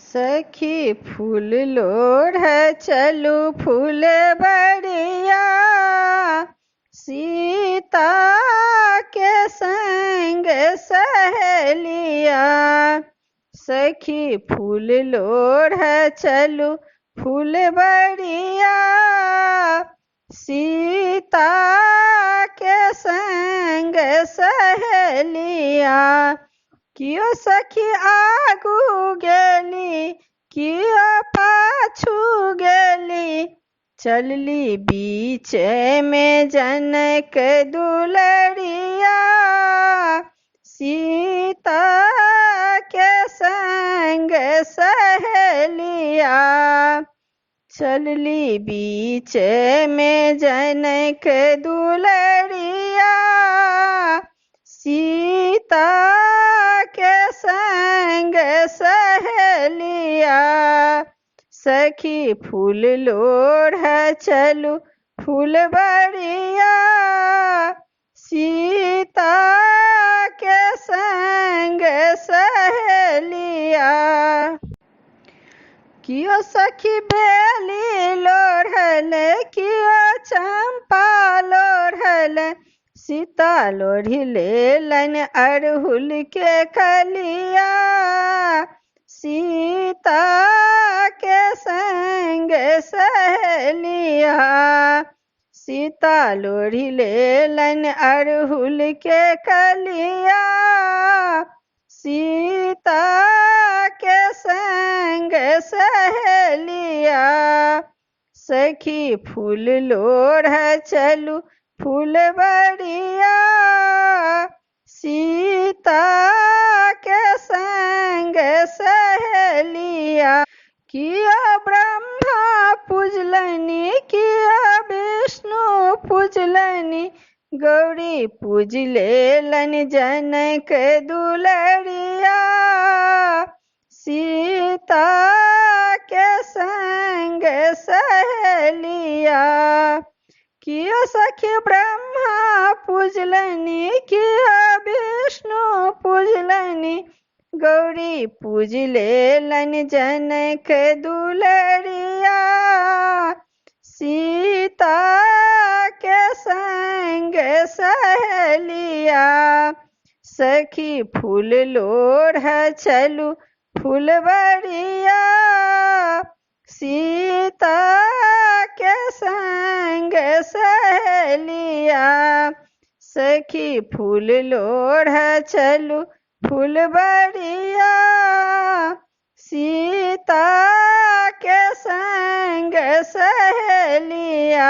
सखी फूल लोढ़ चलू फूल बड़िया, सीता के संग सहेलिया। सखी फूल लोढ़ चलू फूल बड़िया, सीता के संग सहेलिया। कियो सखी आगू गेली, कियो पाछू गेली, चलली बीच में जनक दुलरिया। सीता के संग सहेलिया, चलली बीच में जनक दुलरिया। सीता के संग सहेलिया। सखी फूल लोढ़ चलू फूल बड़िया, सीता के संग सहेलिया। कियो सखी बेली लोढ़ल, कियो चंपा लोढ़ल, सीता लोढ़ी लेलन अड़हुल के कलिया। सीता के संग सहेलिया, सीता लोढ़ी लेलन अड़हुल के कलिया। सीता के संग सहेलिया। सखी फूल लोढ़ चलू फूल बड़िया, सीता के संग सहेलिया। किया ब्रह्मा पूजलनि, किया विष्णु पूजलनि, गौरी पूज लेलन जनक दुलरिया। सीता के संग सहेलिया। कियो सखी ब्रह्मा पूजलनि, कियो विष्णु पूजलनि, गौरी पूज लेलन जनक दुलरिया। सीता के संग सहेलिया। सखी फूल लोढ़ चलू फूल बड़िया, सीता के संग सहेलिया। सखी फूल लोढ़ चलू फूल बड़िया, सीता के संग सहेलिया।